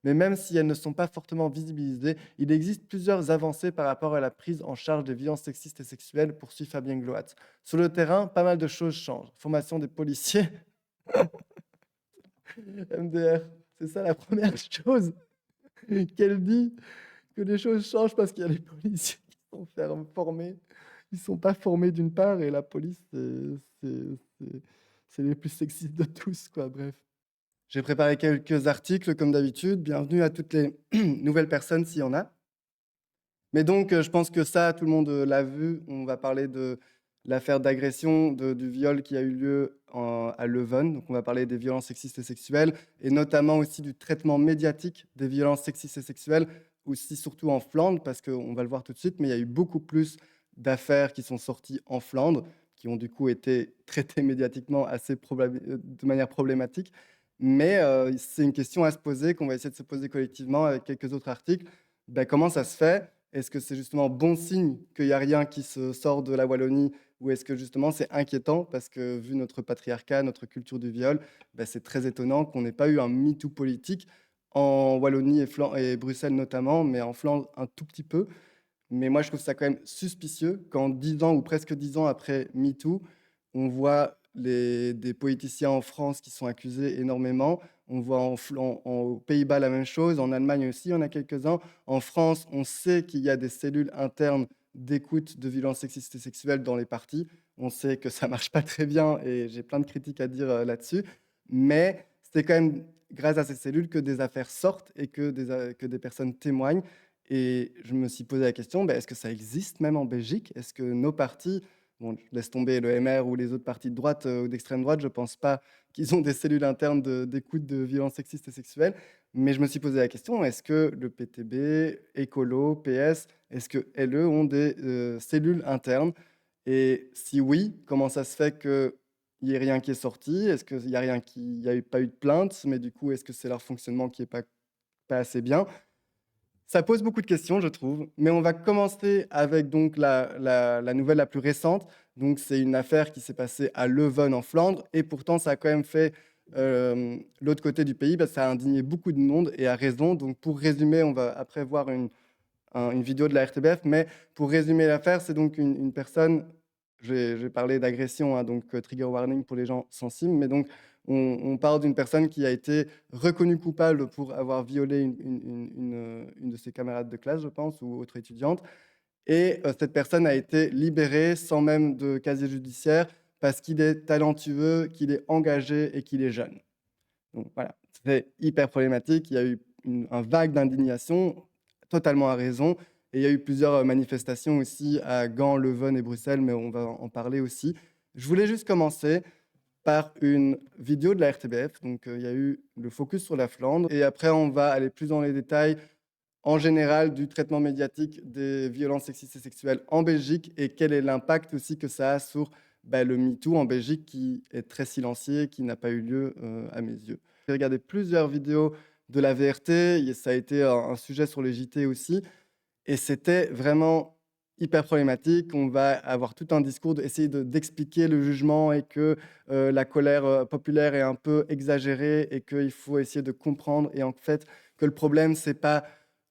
Mais même si elles ne sont pas fortement visibilisées, il existe plusieurs avancées par rapport à la prise en charge des violences sexistes et sexuelles, poursuit Fabien Gloat. Sur le terrain, pas mal de choses changent. Formation des policiers, MDR, c'est ça la première chose qu'elle dit, que les choses changent parce qu'il y a les policiers qui sont formés. Ils sont pas formés d'une part et la police, c'est c'est les plus sexistes de tous, quoi, bref. J'ai préparé quelques articles comme d'habitude. Bienvenue à toutes les nouvelles personnes s'il y en a. Mais donc, je pense que ça, tout le monde, l'a vu. On va parler de l'affaire d'agression, du viol qui a eu lieu à Leuven. Donc on va parler des violences sexistes et sexuelles et notamment aussi du traitement médiatique des violences sexistes et sexuelles, aussi surtout en Flandre, parce qu'on va le voir tout de suite, mais il y a eu beaucoup plus d'affaires qui sont sorties en Flandre, qui ont du coup été traitées médiatiquement de manière problématique. Mais c'est une question à se poser, qu'on va essayer de se poser collectivement avec quelques autres articles. Ben, comment ça se fait? Est-ce que c'est justement bon signe qu'il n'y a rien qui se sort de la Wallonie ou est-ce que justement c'est inquiétant parce que vu notre patriarcat, notre culture du viol, ben, c'est très étonnant qu'on n'ait pas eu un MeToo politique en Wallonie et Bruxelles notamment, mais en Flandre un tout petit peu. Mais moi, je trouve ça quand même suspicieux quand 10 ans ou presque 10 ans après MeToo, on voit des politiciens en France qui sont accusés énormément. On voit aux Pays-Bas la même chose, en Allemagne aussi, il y en a quelques-uns. En France, on sait qu'il y a des cellules internes d'écoute de violences sexistes et sexuelles dans les partis. On sait que ça marche pas très bien et j'ai plein de critiques à dire là-dessus. Mais c'est quand même grâce à ces cellules que des affaires sortent et que des personnes témoignent. Et je me suis posé la question, est-ce que ça existe même en Belgique? Est-ce que nos partis, bon, je laisse tomber le MR ou les autres partis de droite ou d'extrême droite, je ne pense pas qu'ils ont des cellules internes d'écoute de violences sexistes et sexuelles. Mais je me suis posé la question, est-ce que le PTB, Écolo, PS, est-ce que LE ont des cellules internes? Et si oui, comment ça se fait qu'il n'y ait rien qui est sorti? Est-ce qu'il n'y a rien il n'y a pas eu de plainte? Mais du coup, est-ce que c'est leur fonctionnement qui n'est pas assez bien? Ça pose beaucoup de questions, je trouve, mais on va commencer avec donc la nouvelle la plus récente. Donc c'est une affaire qui s'est passée à Leuven en Flandre et pourtant ça a quand même fait, l'autre côté du pays, ça a indigné beaucoup de monde et à raison. Donc pour résumer, on va après voir une vidéo de la RTBF, mais pour résumer l'affaire, c'est donc une personne, je vais parler d'agression, hein, donc trigger warning pour les gens sensibles, mais donc on parle d'une personne qui a été reconnue coupable pour avoir violé une de ses camarades de classe, je pense, ou autre étudiante. Et cette personne a été libérée sans même de casier judiciaire parce qu'il est talentueux, qu'il est engagé et qu'il est jeune. Donc voilà, c'est hyper problématique. Il y a eu un vague d'indignation, totalement à raison. Et il y a eu plusieurs manifestations aussi à Gand, Leuven et Bruxelles, mais on va en parler aussi. Je voulais juste commencer par une vidéo de la RTBF. Donc, il y a eu le focus sur la Flandre. Et après, on va aller plus dans les détails, en général, du traitement médiatique des violences sexistes et sexuelles en Belgique et quel est l'impact aussi que ça a sur le MeToo en Belgique qui est très silencieux, qui n'a pas eu lieu à mes yeux. J'ai regardé plusieurs vidéos de la VRT, ça a été un sujet sur les JT aussi, et c'était vraiment hyper problématique. On va avoir tout un discours d'essayer d'expliquer le jugement et que la colère populaire est un peu exagérée et qu'il faut essayer de comprendre et en fait que le problème, c'est pas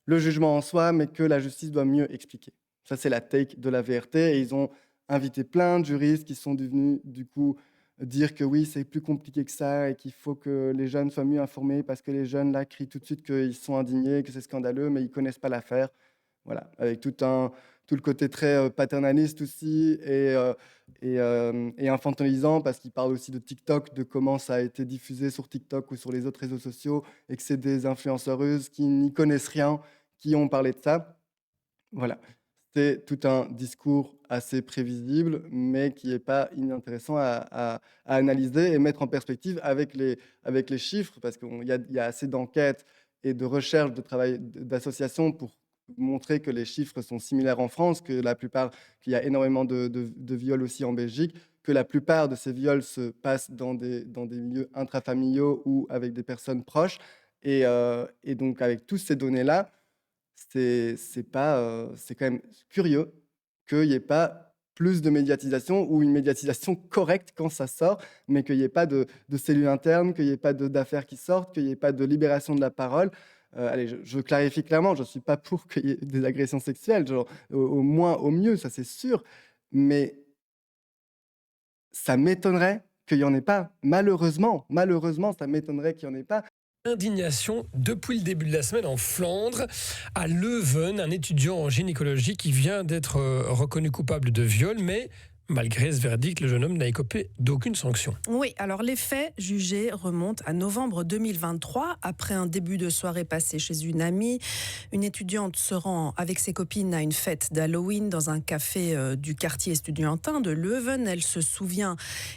le jugement en soi, mais que la justice doit mieux expliquer. Ça, c'est la take de la VRT et ils ont invité plein de juristes qui sont devenus du coup dire que oui, c'est plus compliqué que ça et qu'il faut que les jeunes soient mieux informés parce que les jeunes là crient tout de suite qu'ils sont indignés, que c'est scandaleux, mais ils connaissent pas l'affaire. Voilà, avec tout le côté très paternaliste aussi et infantilisant parce qu'il parle aussi de TikTok, de comment ça a été diffusé sur TikTok ou sur les autres réseaux sociaux et que c'est des influenceuses qui n'y connaissent rien, qui ont parlé de ça. Voilà, c'est tout un discours assez prévisible, mais qui n'est pas inintéressant à analyser et mettre en perspective avec les chiffres, parce qu'il y a assez d'enquêtes et de recherches, de travail d'associations pour montrer que les chiffres sont similaires en France, qu'il y a énormément de viols aussi en Belgique, que la plupart de ces viols se passent dans des milieux intrafamiliaux ou avec des personnes proches. Et donc, avec toutes ces données-là, c'est quand même curieux qu'il n'y ait pas plus de médiatisation ou une médiatisation correcte quand ça sort, mais qu'il n'y ait pas de cellules internes, qu'il n'y ait pas d'affaires qui sortent, qu'il n'y ait pas de libération de la parole. allez, je clarifie clairement, je ne suis pas pour qu'il y ait des agressions sexuelles, genre, au moins, au mieux, ça c'est sûr, mais ça m'étonnerait qu'il y en ait pas. Malheureusement, ça m'étonnerait qu'il y en ait pas. Indignation depuis le début de la semaine en Flandre, à Leuven, un étudiant en gynécologie qui vient d'être reconnu coupable de viol, mais malgré ce verdict, le jeune homme n'a écopé d'aucune sanction. Oui, alors les faits jugés remontent à novembre 2023. Après un début de soirée passé chez une amie, une étudiante se rend avec ses copines à une fête d'Halloween dans un café du quartier estudiantin de Leuven. Elle se souvient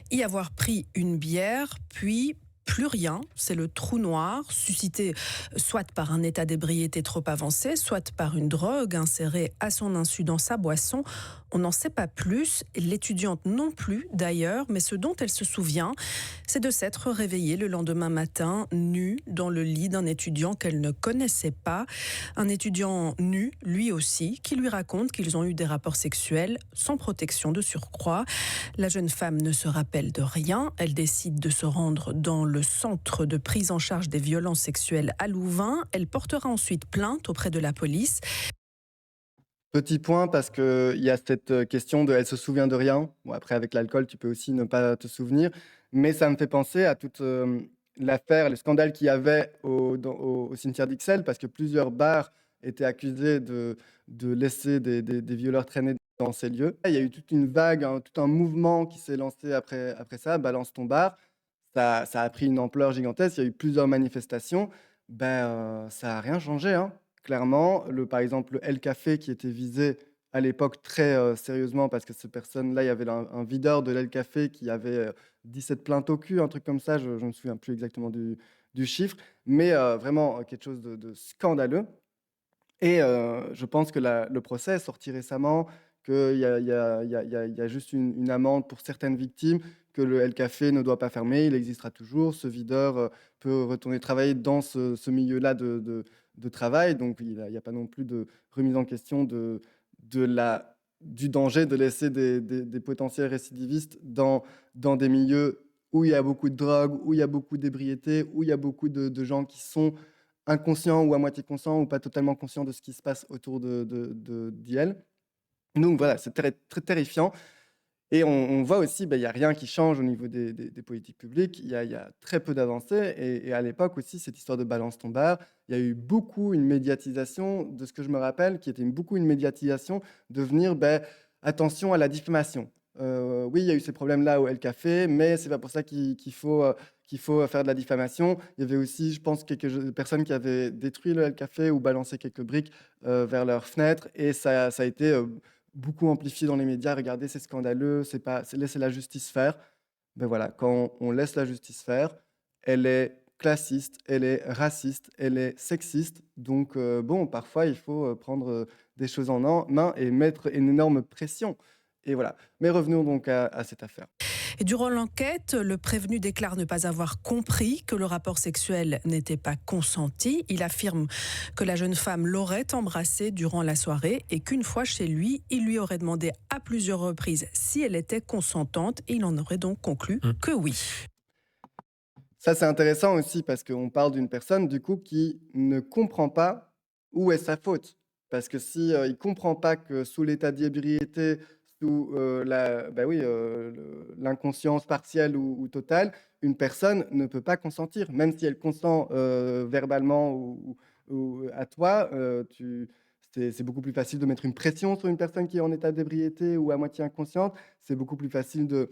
y avoir pris une bière, puis plus rien, c'est le trou noir, suscité soit par un état d'ébriété trop avancé, soit par une drogue insérée à son insu dans sa boisson. On n'en sait pas plus, l'étudiante non plus d'ailleurs, mais ce dont elle se souvient, c'est de s'être réveillée le lendemain matin, nue, dans le lit d'un étudiant qu'elle ne connaissait pas. Un étudiant nu, lui aussi, qui lui raconte qu'ils ont eu des rapports sexuels sans protection de surcroît. La jeune femme ne se rappelle de rien, elle décide de se rendre dans le centre de prise en charge des violences sexuelles à Louvain. Elle portera ensuite plainte auprès de la police. Petit point parce qu'il y a cette question de elle se souvient de rien. Bon, après, avec l'alcool, tu peux aussi ne pas te souvenir. Mais ça me fait penser à toute l'affaire, le scandale qu'il y avait au cimetière d'Ixelles, parce que plusieurs bars étaient accusés de laisser des violeurs traîner dans ces lieux. Il y a eu toute une vague, tout un mouvement qui s'est lancé après ça, Balance ton bar. Ça a pris une ampleur gigantesque. Il y a eu plusieurs manifestations. Ça n'a rien changé, hein. Clairement, par exemple, le El Café qui était visé à l'époque très sérieusement parce que ces personnes-là, il y avait un videur de l'El Café qui avait 17 plaintes au cul, un truc comme ça, je ne me souviens plus exactement du chiffre, mais vraiment quelque chose de scandaleux. Et je pense que le procès est sorti récemment, qu'il y a juste une amende pour certaines victimes, que le El Café ne doit pas fermer, il existera toujours. Ce videur peut retourner travailler dans ce milieu-là de travail. Donc, il n'y a pas non plus de remise en question du danger de laisser des potentiels récidivistes dans des milieux où il y a beaucoup de drogue, où il y a beaucoup d'ébriété, où il y a beaucoup de gens qui sont inconscients ou à moitié conscients ou pas totalement conscients de ce qui se passe autour d'IL. Donc voilà, c'est très terrifiant. Et on voit aussi, il n'y a rien qui change au niveau des politiques publiques. Il y a très peu d'avancées. Et à l'époque aussi, cette histoire de balance ton bar, il y a eu beaucoup une médiatisation, de ce que je me rappelle, qui était beaucoup une médiatisation de venir, attention à la diffamation. Oui, il y a eu ces problèmes-là au El Café, mais c'est pas pour ça qu'il faut faire de la diffamation. Il y avait aussi, je pense, quelques personnes qui avaient détruit le El Café ou balancé quelques briques vers leurs fenêtres. Et ça a été beaucoup amplifié dans les médias. Regardez, c'est scandaleux, laissez la justice faire. Ben voilà, quand on laisse la justice faire, elle est classiste, elle est raciste, elle est sexiste. Donc bon, parfois il faut prendre des choses en main et mettre une énorme pression. Et voilà. Mais revenons donc à cette affaire. Et durant l'enquête, le prévenu déclare ne pas avoir compris que le rapport sexuel n'était pas consenti. Il affirme que la jeune femme l'aurait embrassé durant la soirée et qu'une fois chez lui, il lui aurait demandé à plusieurs reprises si elle était consentante et il en aurait donc conclu que oui. Ça, c'est intéressant aussi parce qu'on parle d'une personne, du coup, qui ne comprend pas où est sa faute. Parce que si il ne comprend pas que sous l'état d'ébriété, sous l'inconscience partielle ou totale, une personne ne peut pas consentir. Même si elle consent verbalement ou à toi, c'est beaucoup plus facile de mettre une pression sur une personne qui est en état d'ébriété ou à moitié inconsciente. C'est beaucoup plus facile de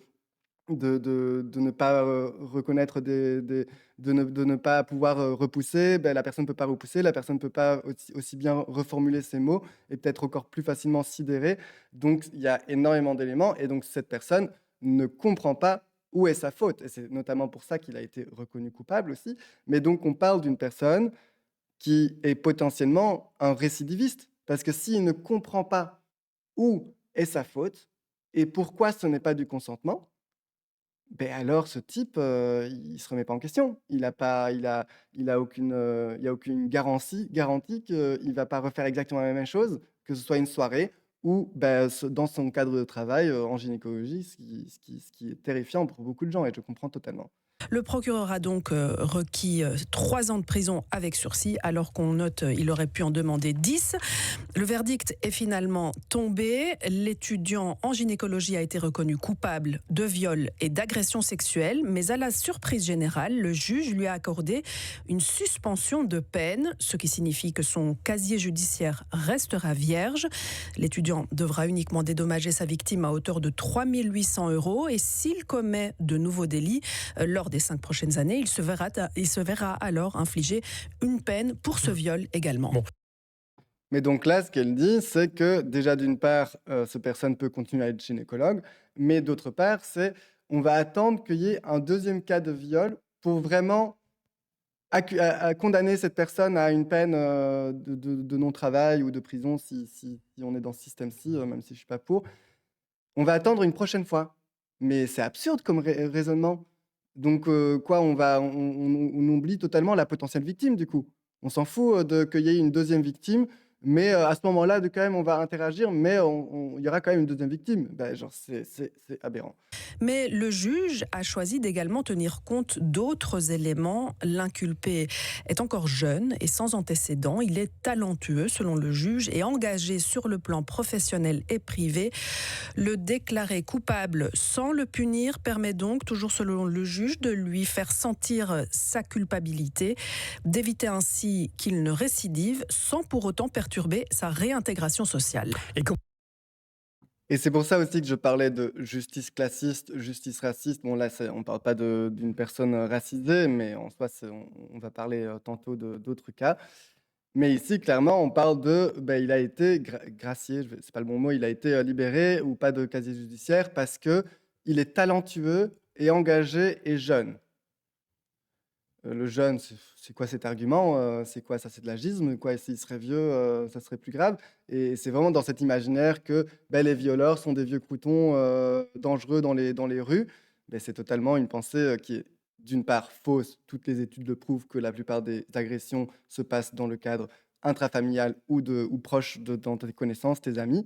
ne pas reconnaître de ne pas pouvoir repousser, la personne ne peut pas repousser, la personne ne peut pas aussi bien reformuler ses mots et peut-être encore plus facilement sidérer. Donc, il y a énormément d'éléments et donc cette personne ne comprend pas où est sa faute. Et c'est notamment pour ça qu'il a été reconnu coupable aussi. Mais donc, on parle d'une personne qui est potentiellement un récidiviste. Parce que s'il ne comprend pas où est sa faute et pourquoi ce n'est pas du consentement, alors ce type, il se remet pas en question. Il y a aucune garantie qu'il va pas refaire exactement la même chose, que ce soit une soirée ou dans son cadre de travail, en gynécologie, ce qui est terrifiant pour beaucoup de gens et je comprends totalement. Le procureur a donc requis 3 ans de prison avec sursis, alors qu'on note il aurait pu en demander 10. Le verdict est finalement tombé. L'étudiant en gynécologie a été reconnu coupable de viol et d'agression sexuelle, mais à la surprise générale, le juge lui a accordé une suspension de peine, ce qui signifie que son casier judiciaire restera vierge. L'étudiant devra uniquement dédommager sa victime à hauteur de 3 800 € et s'il commet de nouveaux délits lors des 5 prochaines années, il se verra alors infliger une peine pour ce viol également. Bon. Mais donc là, ce qu'elle dit, c'est que déjà, d'une part, cette personne peut continuer à être gynécologue, mais d'autre part, on va attendre qu'il y ait un deuxième cas de viol pour vraiment à condamner cette personne à une peine de non-travail ou de prison si on est dans ce système-ci, même si je ne suis pas pour. On va attendre une prochaine fois. Mais c'est absurde comme raisonnement. Donc, on oublie totalement la potentielle victime, du coup. On s'en fout qu'il y ait une deuxième victime, mais à ce moment-là, quand même, on va interagir, mais il y aura quand même une deuxième victime. Ben, genre, c'est aberrant. Mais le juge a choisi d'également tenir compte d'autres éléments. L'inculpé est encore jeune et sans antécédents. Il est talentueux, selon le juge, et engagé sur le plan professionnel et privé. Le déclarer coupable sans le punir permet donc, toujours selon le juge, de lui faire sentir sa culpabilité, d'éviter ainsi qu'il ne récidive sans pour autant perturber sa réintégration sociale. Et c'est pour ça aussi que je parlais de justice classiste, justice raciste. Bon, là, on ne parle pas d'une personne racisée, mais en soi, on va parler tantôt d'autres cas. Mais ici, clairement, on parle il a été gracié, c'est pas le bon mot, il a été libéré ou pas de casier judiciaire parce qu'il est talentueux et engagé et jeune. Le jeune, c'est quoi cet argument? C'est quoi ça? C'est de l'agisme? Quoi, s'il serait vieux, ça serait plus grave? Et c'est vraiment dans cet imaginaire que les violeurs sont des vieux croutons dangereux dans les rues. C'est totalement une pensée qui est d'une part fausse. Toutes les études le prouvent que la plupart des agressions se passent dans le cadre intrafamilial ou proche dans tes connaissances, tes amis.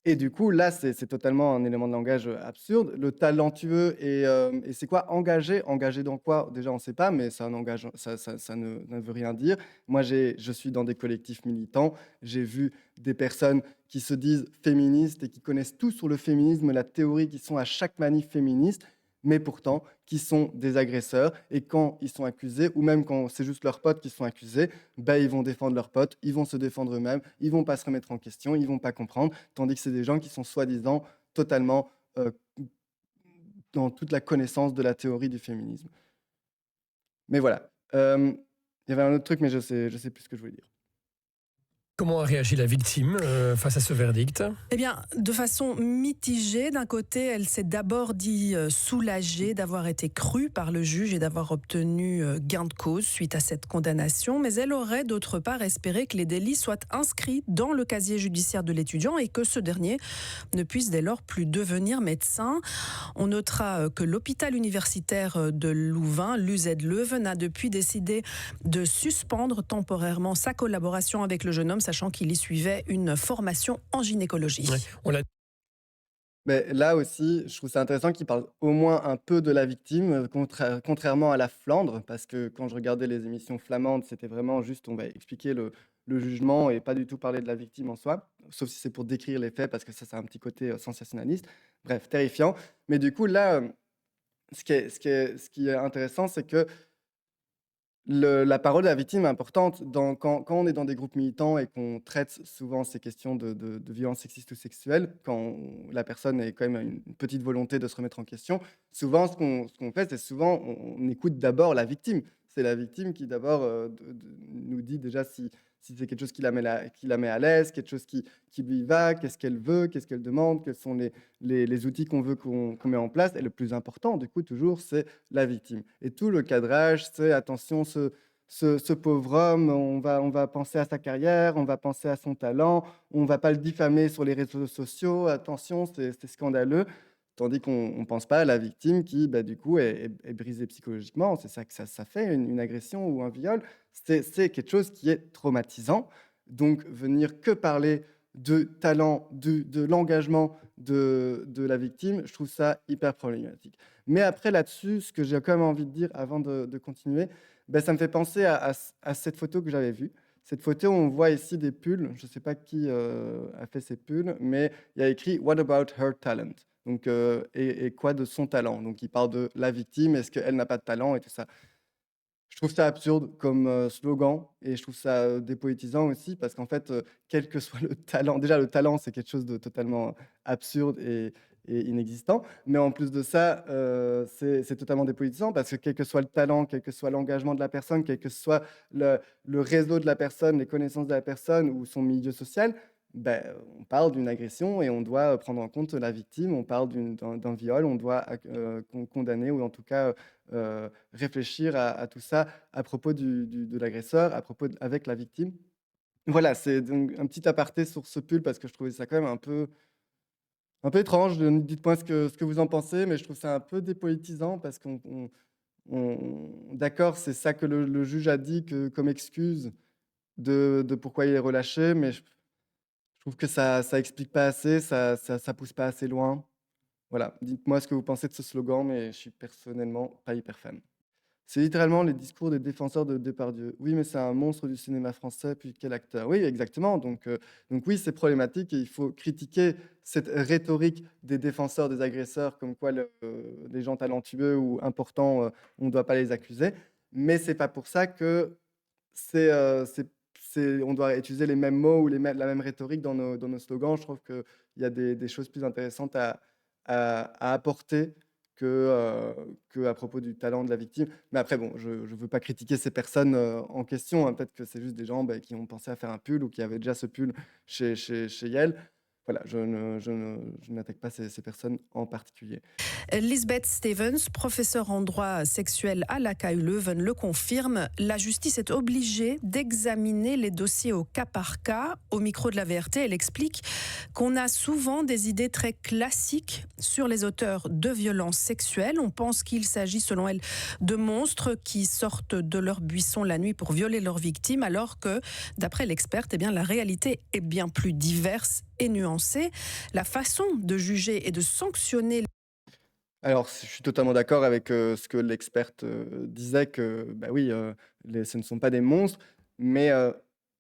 Et du coup, là, c'est totalement un élément de langage absurde. Le talentueux et c'est quoi engagé? Engagé dans quoi? Déjà, on ne sait pas, mais ça ne veut rien dire. Moi, je suis dans des collectifs militants. J'ai vu des personnes qui se disent féministes et qui connaissent tout sur le féminisme, la théorie, qui sont à chaque manif féministe, mais pourtant qui sont des agresseurs. Et quand ils sont accusés, ou même quand c'est juste leurs potes qui sont accusés, ils vont défendre leurs potes, ils vont se défendre eux-mêmes, ils vont pas se remettre en question, ils vont pas comprendre, tandis que c'est des gens qui sont soi-disant totalement dans toute la connaissance de la théorie du féminisme. Mais voilà. Il y avait un autre truc, mais je sais plus ce que je voulais dire. Comment a réagi la victime face à ce verdict? Eh bien, de façon mitigée. D'un côté, elle s'est d'abord dit soulagée d'avoir été crue par le juge et d'avoir obtenu gain de cause suite à cette condamnation. Mais elle aurait d'autre part espéré que les délits soient inscrits dans le casier judiciaire de l'étudiant et que ce dernier ne puisse dès lors plus devenir médecin. On notera que l'hôpital universitaire de Louvain, l'UZ Leuven, a depuis décidé de suspendre temporairement sa collaboration avec le jeune homme, sachant qu'il y suivait une formation en gynécologie. Ouais, Mais là aussi, je trouve ça intéressant qu'il parle au moins un peu de la victime, contrairement à la Flandre, parce que quand je regardais les émissions flamandes, c'était vraiment juste, on va expliquer le jugement et pas du tout parler de la victime en soi, sauf si c'est pour décrire les faits, parce que ça a un petit côté sensationnaliste. Bref, terrifiant. Mais du coup, là, ce qui est intéressant, c'est que la parole de la victime est importante. Quand on est dans des groupes militants et qu'on traite souvent ces questions de violences sexistes ou sexuelles, quand la personne a quand même une petite volonté de se remettre en question, souvent ce qu'on fait, c'est souvent on écoute d'abord la victime. C'est la victime qui d'abord nous dit déjà si c'est quelque chose qui la met à l'aise, quelque chose qui lui va, qu'est-ce qu'elle veut, qu'est-ce qu'elle demande, quels sont les outils qu'on veut qu'on met en place. Et le plus important, du coup, toujours, c'est la victime. Et tout le cadrage, c'est attention, ce pauvre homme, on va penser à sa carrière, on va penser à son talent, on ne va pas le diffamer sur les réseaux sociaux, attention, c'est scandaleux. Tandis qu'on ne pense pas à la victime qui, du coup, est brisée psychologiquement. C'est ça que ça fait, une agression ou un viol. C'est quelque chose qui est traumatisant. Donc, venir que parler de talent, de l'engagement de la victime, je trouve ça hyper problématique. Mais après, là-dessus, ce que j'ai quand même envie de dire avant de continuer, ben, ça me fait penser à cette photo que j'avais vue. Cette photo, on voit ici des pulls. Je ne sais pas qui a fait ces pulls, mais il y a écrit What about her talent? Donc, et quoi de son talent? Donc, il parle de la victime, est-ce qu'elle n'a pas de talent et tout ça. Je trouve ça absurde comme slogan et je trouve ça dépoétisant aussi parce qu'en fait, quel que soit le talent, déjà le talent, c'est quelque chose de totalement absurde et inexistant. Mais en plus de ça, c'est totalement dépoétisant parce que quel que soit le talent, quel que soit l'engagement de la personne, quel que soit le réseau de la personne, les connaissances de la personne ou son milieu social, ben, on parle d'une agression et on doit prendre en compte la victime. On parle d'un viol, on doit condamner ou en tout cas réfléchir à tout ça à propos de l'agresseur, à propos avec la victime. Voilà, c'est donc un petit aparté sur ce pull parce que je trouvais ça quand même un peu étrange. Dites-moi ce que vous en pensez, mais je trouve ça un peu dépolitisant parce d'accord, c'est ça que le juge a dit comme excuse de pourquoi il est relâché, mais je trouve que ça explique pas assez, ça pousse pas assez loin. Voilà, dites-moi ce que vous pensez de ce slogan, mais je suis personnellement pas hyper fan. C'est littéralement les discours des défenseurs de Depardieu. Oui, mais c'est un monstre du cinéma français, puis quel acteur? Oui, exactement. Donc oui, c'est problématique et il faut critiquer cette rhétorique des défenseurs des agresseurs, comme quoi les gens talentueux ou importants, on ne doit pas les accuser. Mais c'est pas pour ça que on doit utiliser les mêmes mots ou la même rhétorique dans nos slogans. Je trouve qu'il y a des choses plus intéressantes à apporter que à propos du talent de la victime. Mais après, bon, je ne veux pas critiquer ces personnes en question, hein. Peut-être que c'est juste des gens qui ont pensé à faire un pull ou qui avaient déjà ce pull chez Yale. Voilà, je n'attaque pas ces personnes en particulier. Lisbeth Stevens, professeure en droit sexuel à la KU Leuven, le confirme. La justice est obligée d'examiner les dossiers au cas par cas. Au micro de la VRT, elle explique qu'on a souvent des idées très classiques sur les auteurs de violences sexuelles. On pense qu'il s'agit, selon elle, de monstres qui sortent de leur buisson la nuit pour violer leurs victimes, alors que, d'après l'experte, eh bien, la réalité est bien plus diverse et nuancée. La façon de juger et de sanctionner. Alors, je suis totalement d'accord avec ce que l'experte disait, que bah oui, ce ne sont pas des monstres, mais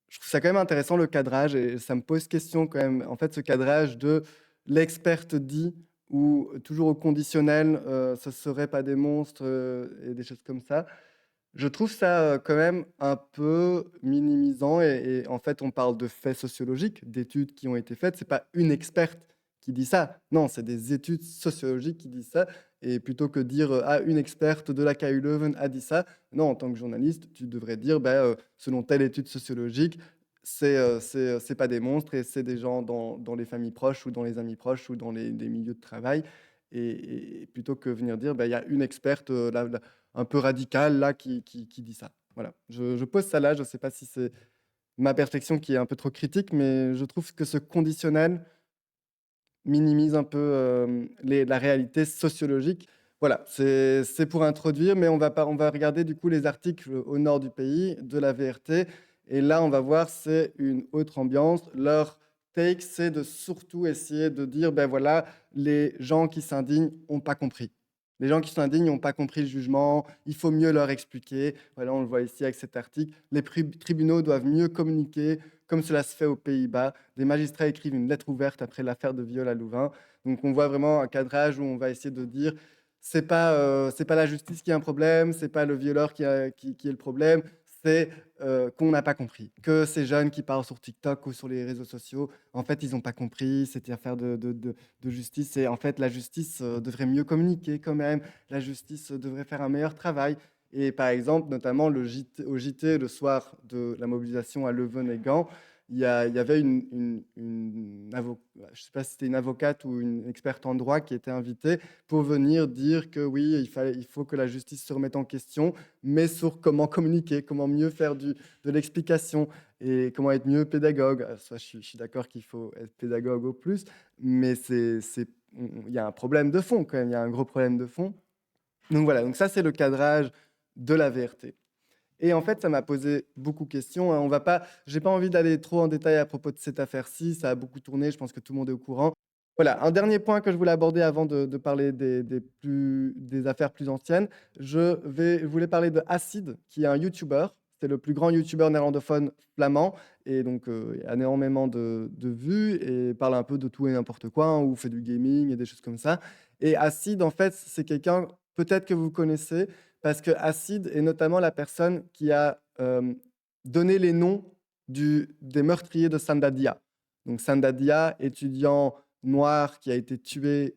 je trouve ça quand même intéressant le cadrage et ça me pose question quand même. En fait, ce cadrage de l'experte dit ou toujours au conditionnel, ce ne serait pas des monstres et des choses comme ça. Je trouve ça quand même un peu minimisant et en fait, on parle de faits sociologiques, d'études qui ont été faites. C'est pas une experte qui dit ça. Non, c'est des études sociologiques qui disent ça et plutôt que dire, «Ah, une experte de la KU Leuven a dit ça», non, en tant que journaliste, tu devrais dire, bah, «Selon telle étude sociologique, c'est pas des monstres et c'est des gens dans les familles proches ou dans les amis proches ou dans des milieux de travail» et plutôt que venir dire, bah, il y a une experte, là un peu radicale là qui dit ça. Voilà, je pose ça là, je ne sais pas si c'est ma perception qui est un peu trop critique, mais je trouve que ce conditionnel minimise un peu, la réalité sociologique. Voilà, c'est pour introduire, mais on va regarder du coup les articles au nord du pays de la VRT et là, on va voir, c'est une autre ambiance. Leur take, c'est de surtout essayer de dire: «Ben voilà, les gens qui s'indignent ont pas compris». Les gens qui s'indignent n'ont pas compris le jugement, il faut mieux leur expliquer. Voilà, on le voit ici avec cet article. Les tribunaux doivent mieux communiquer, comme cela se fait aux Pays-Bas. Des magistrats écrivent une lettre ouverte après l'affaire de viol à Louvain. Donc on voit vraiment un cadrage où on va essayer de dire c'est pas la justice qui a un problème, c'est pas le violeur qui est le problème, c'est qu'on n'a pas compris. Que ces jeunes qui parlent sur TikTok ou sur les réseaux sociaux, en fait, ils n'ont pas compris, c'était affaire de justice. Et en fait, la justice devrait mieux communiquer quand même, la justice devrait faire un meilleur travail. Et par exemple, notamment au JT, le soir de la mobilisation à Leuven et Gand, il y avait je sais pas si c'était une avocate ou une experte en droit qui était invitée pour venir dire que oui, il faut que la justice se remette en question, mais sur comment communiquer, comment mieux faire de l'explication et comment être mieux pédagogue. Ça, je suis d'accord qu'il faut être pédagogue au plus, mais il y a un problème de fond quand même, il y a un gros problème de fond. Donc voilà, donc ça c'est le cadrage de la VRT. Et en fait, ça m'a posé beaucoup de questions, hein. J'ai pas envie d'aller trop en détail à propos de cette affaire-ci, ça a beaucoup tourné, je pense que tout le monde est au courant. Voilà, un dernier point que je voulais aborder avant de parler des affaires plus anciennes. Je voulais parler de Acid, qui est un YouTuber. C'est le plus grand YouTuber néerlandophone flamand et donc il a énormément de vues et parle un peu de tout et n'importe quoi, hein, ou fait du gaming et des choses comme ça. Et Acid, en fait, c'est quelqu'un peut-être que vous connaissez parce que Acid est notamment la personne qui a donné les noms des meurtriers de Sandadia. Donc Sandadia, étudiant noir qui a été tué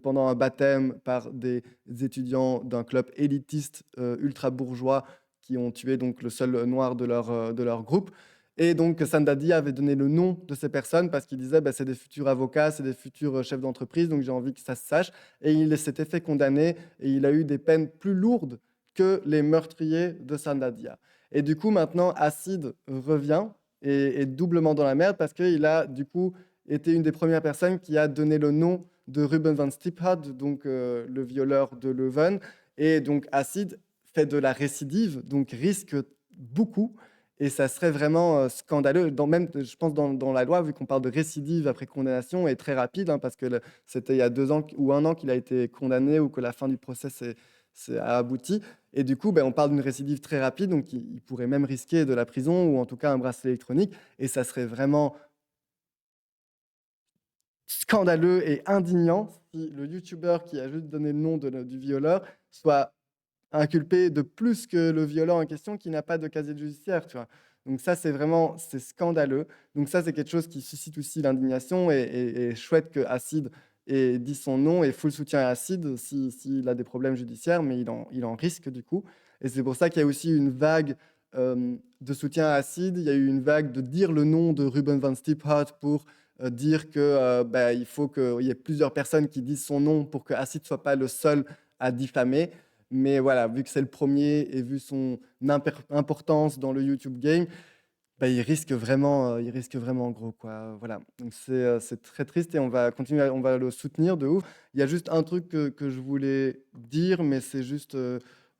pendant un baptême par des étudiants d'un club élitiste ultra bourgeois qui ont tué donc le seul noir de leur groupe. Et donc Sandadi avait donné le nom de ces personnes parce qu'il disait bah, c'est des futurs avocats, c'est des futurs chefs d'entreprise, donc j'ai envie que ça se sache. Et il s'était fait condamner et il a eu des peines plus lourdes que les meurtriers de Sandadia. Et du coup, maintenant, Acid revient et est doublement dans la merde parce qu'il a du coup été une des premières personnes qui a donné le nom de Ruben van Stiphout, donc le violeur de Leuven. Et donc Acid fait de la récidive, donc risque beaucoup. Et ça serait vraiment scandaleux. Même, je pense, dans la loi, vu qu'on parle de récidive après condamnation, est très rapide, hein, parce que c'était il y a 2 ans ou 1 an qu'il a été condamné ou que la fin du procès a abouti. Et du coup, ben, on parle d'une récidive très rapide, donc il pourrait même risquer de la prison ou en tout cas un bracelet électronique. Et ça serait vraiment scandaleux et indignant si le youtubeur qui a juste donné le nom du violeur soit inculpé de plus que le violeur en question qui n'a pas de casier judiciaire, tu vois. Donc ça, c'est scandaleux. Donc ça, c'est quelque chose qui suscite aussi l'indignation et chouette que Acid ait dit son nom et full soutien à Acid s'il a des problèmes judiciaires, mais il en risque du coup. Et c'est pour ça qu'il y a aussi une vague de soutien à Acid. Il y a eu une vague de dire le nom de Ruben van Stiphout pour dire que bah, il faut qu'il y ait plusieurs personnes qui disent son nom pour que Acid ne soit pas le seul à diffamer. Mais voilà, vu que c'est le premier et vu son importance dans le YouTube game, bah, il risque vraiment gros, quoi. Voilà. Donc c'est très triste et on va continuer, on va le soutenir de ouf. Il y a juste un truc que je voulais dire, mais c'est juste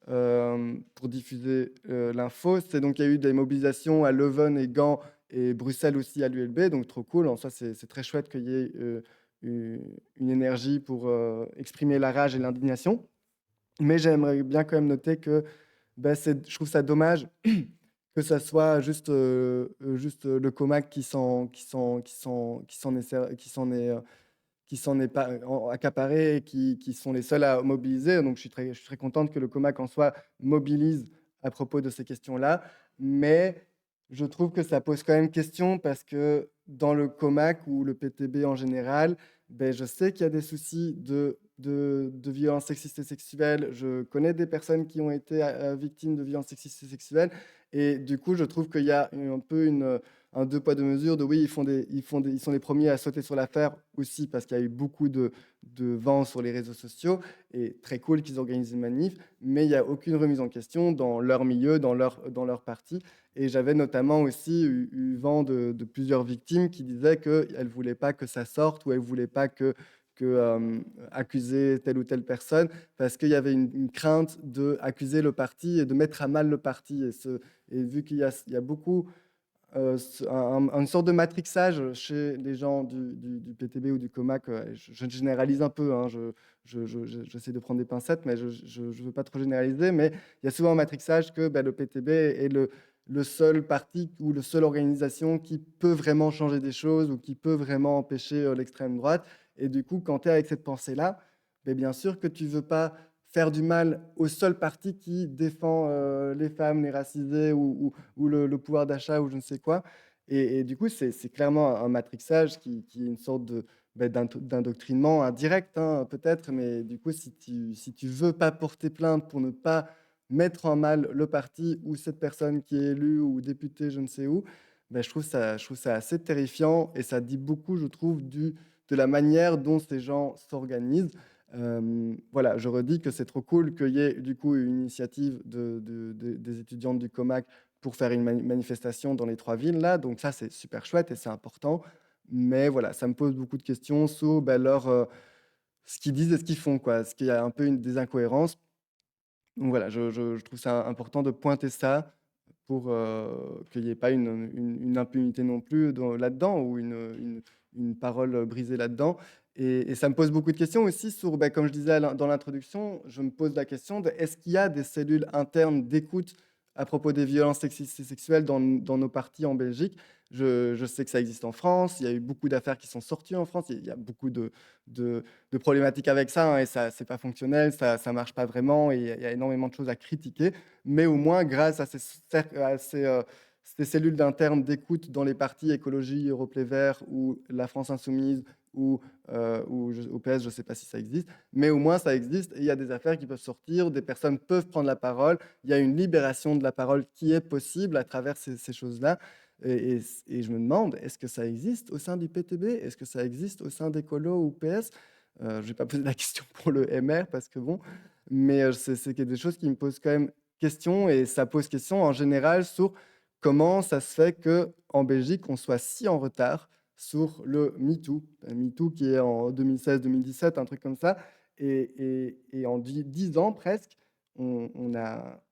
pour diffuser l'info. C'est donc il y a eu des mobilisations à Leuven et Gand et Bruxelles aussi à l'ULB, donc trop cool. En soi, c'est très chouette qu'il y ait une énergie pour exprimer la rage et l'indignation. Mais j'aimerais bien quand même noter que bah, je trouve ça dommage que ça soit juste le Comac qui s'en est pas accaparé et qui sont les seuls à mobiliser. Donc je suis très contente que le Comac en soi mobilise à propos de ces questions-là. Mais je trouve que ça pose quand même question parce que dans le Comac ou le PTB en général, ben, je sais qu'il y a des soucis de violences sexistes et sexuelles. Je connais des personnes qui ont été victimes de violences sexistes et sexuelles. Et du coup, je trouve qu'il y a un peu un deux poids deux mesures de oui, ils sont les premiers à sauter sur l'affaire aussi parce qu'il y a eu beaucoup de vent sur les réseaux sociaux et très cool qu'ils organisent une manif, mais il n'y a aucune remise en question dans leur milieu, dans leur parti. Et j'avais notamment aussi eu vent de plusieurs victimes qui disaient qu'elles ne voulaient pas que ça sorte ou elles ne voulaient pas accuser telle ou telle personne parce qu'il y avait une crainte d'accuser le parti et de mettre à mal le parti. Et vu qu'il y a beaucoup une sorte de matrixage chez les gens du PTB ou du COMAC, je généralise un peu, hein, j'essaie de prendre des pincettes, mais je ne veux pas trop généraliser, mais il y a souvent un matrixage que le PTB est le seul parti ou la seule organisation qui peut vraiment changer des choses ou qui peut vraiment empêcher l'extrême droite. Et du coup, quand tu es avec cette pensée-là, bien sûr que tu ne veux pas faire du mal au seul parti qui défend les femmes, les racisés ou le pouvoir d'achat ou je ne sais quoi. Et du coup, c'est clairement un matrixage qui est une sorte d'indoctrinement indirect, hein, peut-être, mais du coup, si tu veux pas porter plainte pour ne pas mettre en mal le parti ou cette personne qui est élue ou députée, je ne sais où, je trouve ça assez terrifiant et ça dit beaucoup, je trouve, de la manière dont ces gens s'organisent. Voilà, je redis que c'est trop cool qu'il y ait du coup une initiative des étudiantes du COMAC pour faire une manifestation dans les 3 villes là. Donc ça, c'est super chouette et c'est important. Mais voilà, ça me pose beaucoup de questions sur ce qu'ils disent et ce qu'ils font, quoi. Est-ce qu'il y a un peu des incohérences? Donc voilà, je trouve ça important de pointer ça pour qu'il n'y ait pas une impunité non plus là-dedans ou une parole brisée là-dedans. Et ça me pose beaucoup de questions aussi sur, comme je disais dans l'introduction, je me pose la question de est-ce qu'il y a des cellules internes d'écoute à propos des violences sexistes et sexuelles dans nos partis en Belgique. Je sais que ça existe en France, il y a eu beaucoup d'affaires qui sont sorties en France, il y a beaucoup de problématiques avec ça, hein, et ça, c'est pas fonctionnel, ça marche pas vraiment, et il y a énormément de choses à critiquer. Mais au moins, grâce à ces cellules d'internes d'écoute dans les partis Écologie, Europe Les Verts ou la France Insoumise ou au PS, je ne sais pas si ça existe, mais au moins ça existe et il y a des affaires qui peuvent sortir, des personnes peuvent prendre la parole, il y a une libération de la parole qui est possible à travers ces choses-là. Et je me demande, est-ce que ça existe au sein du PTB? Est-ce que ça existe au sein d'Écolo ou PS? Je ne vais pas poser la question pour le MR parce que bon, mais c'est des choses qui me posent quand même question et ça pose question en général sur comment ça se fait qu'en Belgique, on soit si en retard sur le MeToo. MeToo qui est en 2016-2017, un truc comme ça. Et en 10 ans presque, on a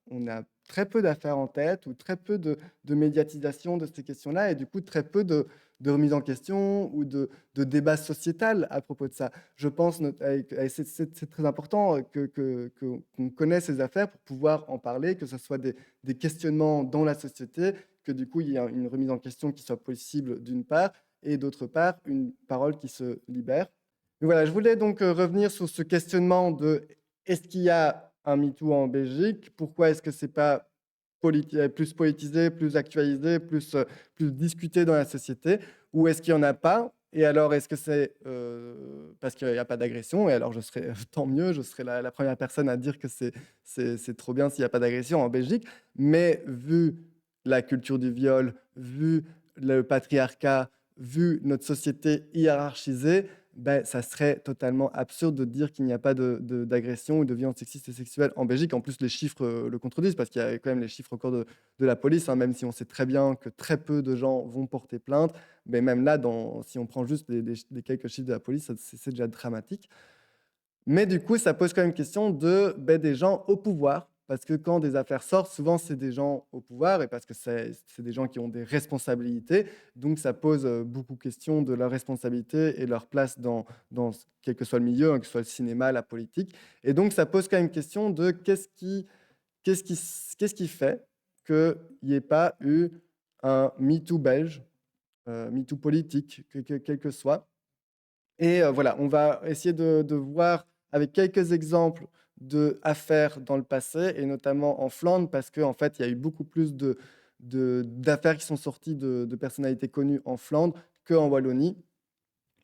très peu d'affaires en tête ou très peu de médiatisation de ces questions-là et du coup très peu de remise en question ou de débat sociétal à propos de ça. Je pense que c'est très important qu'on connaisse ces affaires pour pouvoir en parler, que ce soit des questionnements dans la société, que du coup il y ait une remise en question qui soit possible d'une part, et d'autre part une parole qui se libère. Mais voilà, je voulais donc revenir sur ce questionnement de est-ce qu'il y a un MeToo en Belgique? Pourquoi est-ce que c'est pas plus politisé, plus actualisé, plus discuté dans la société? Ou est-ce qu'il n'y en a pas? Et alors, est-ce que c'est parce qu'il n'y a pas d'agression? Et alors, je serais tant mieux, je serais la première personne à dire que c'est trop bien s'il n'y a pas d'agression en Belgique. Mais vu la culture du viol, vu le patriarcat, vu notre société hiérarchisée, ça serait totalement absurde de dire qu'il n'y a pas d'agression ou de violence sexiste et sexuelle en Belgique. En plus, les chiffres le contredisent parce qu'il y a quand même les chiffres encore de la police, hein, même si on sait très bien que très peu de gens vont porter plainte. Mais même là, si on prend juste les quelques chiffres de la police, c'est déjà dramatique. Mais du coup, ça pose quand même question des gens au pouvoir. Parce que quand des affaires sortent, souvent, c'est des gens au pouvoir et parce que c'est des gens qui ont des responsabilités. Donc, ça pose beaucoup de questions de leur responsabilité et leur place dans quel que soit le milieu, hein, que ce soit le cinéma, la politique. Et donc, ça pose quand même question de qu'est-ce qui fait qu'il n'y ait pas eu un MeToo belge, MeToo politique, quel que soit. Et voilà, on va essayer de voir avec quelques exemples d'affaires dans le passé, et notamment en Flandre, parce qu'en fait, il y a eu beaucoup plus d'affaires qui sont sorties de personnalités connues en Flandre qu'en Wallonie.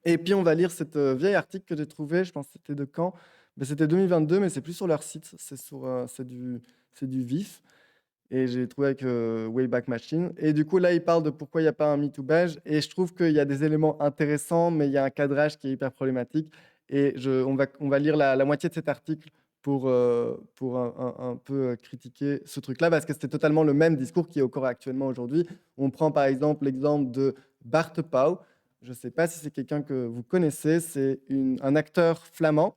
Et puis, on va lire cette vieille article que j'ai trouvé, je pense que c'était de quand? C'était 2022, mais c'est plus sur leur site, c'est du vif. Et j'ai trouvé avec Wayback Machine. Et du coup, là, il parle de pourquoi il n'y a pas un MeToo belge. Et je trouve qu'il y a des éléments intéressants, mais il y a un cadrage qui est hyper problématique. Et on va lire la moitié de cet article pour un peu critiquer ce truc-là, parce que c'était totalement le même discours qui est encore actuellement aujourd'hui. On prend par exemple l'exemple de Bart Pauw. Je ne sais pas si c'est quelqu'un que vous connaissez. C'est un acteur flamand.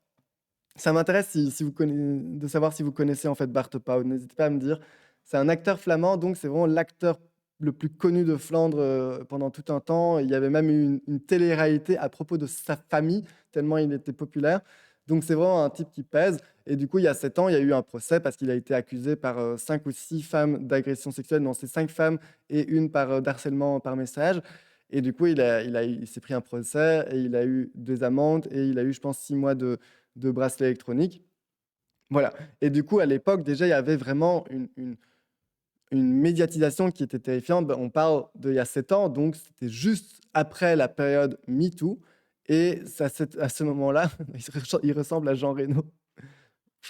Ça m'intéresse de savoir si vous connaissez en fait Bart Pauw. N'hésitez pas à me dire. C'est un acteur flamand, donc c'est vraiment l'acteur le plus connu de Flandre pendant tout un temps. Il y avait même eu une télé-réalité à propos de sa famille, tellement il était populaire. Donc c'est vraiment un type qui pèse. Et du coup, il y a 7 ans, il y a eu un procès parce qu'il a été accusé par 5 ou 6 femmes d'agression sexuelle. Non, c'est 5 femmes et une d'harcèlement par message. Et du coup, il s'est pris un procès et il a eu des amendes et il a eu, je pense, 6 mois de bracelet électronique. Voilà. Et du coup, à l'époque, déjà, il y avait vraiment une médiatisation qui était terrifiante. On parle d'il y a 7 ans, donc c'était juste après la période MeToo. Et à ce moment-là, il ressemble à Jean Reno.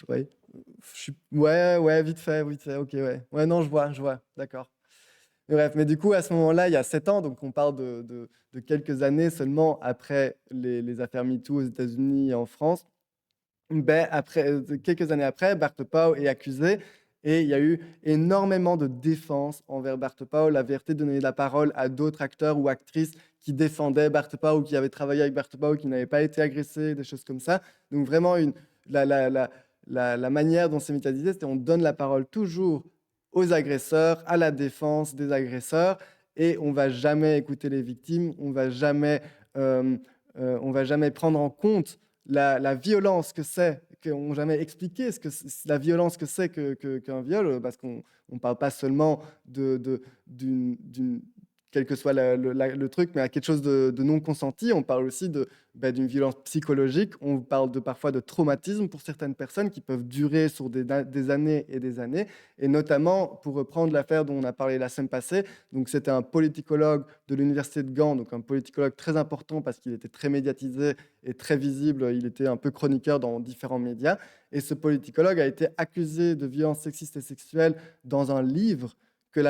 Ouais, ouais, vite fait, ok, ouais. Ouais, non, je vois, d'accord. Bref, mais du coup, à ce moment-là, il y a 7 ans, donc on parle de quelques années seulement après les affaires MeToo aux États-Unis et en France. Quelques années après, Bart Pauw est accusé et il y a eu énormément de défense envers Bart Pauw. La VRT donnait la parole à d'autres acteurs ou actrices qui défendaient Bart Pauw, qui avaient travaillé avec Bart Pauw, qui n'avaient pas été agressés, des choses comme ça. Donc vraiment, la manière dont c'est médiatisé, c'est on donne la parole toujours aux agresseurs, à la défense des agresseurs, et on va jamais écouter les victimes, on va jamais prendre en compte la violence que c'est, qu'on jamais expliqué la violence que c'est qu'un viol, parce qu'on ne parle pas seulement d'une quel que soit le truc, mais à quelque chose de non consenti. On parle aussi d'une violence psychologique. On parle parfois de traumatisme pour certaines personnes qui peuvent durer sur des années et des années. Et notamment, pour reprendre l'affaire dont on a parlé la semaine passée, donc c'était un politicologue de l'université de Gand, donc un politicologue très important parce qu'il était très médiatisé et très visible. Il était un peu chroniqueur dans différents médias. Et ce politicologue a été accusé de violences sexistes et sexuelles dans un livre que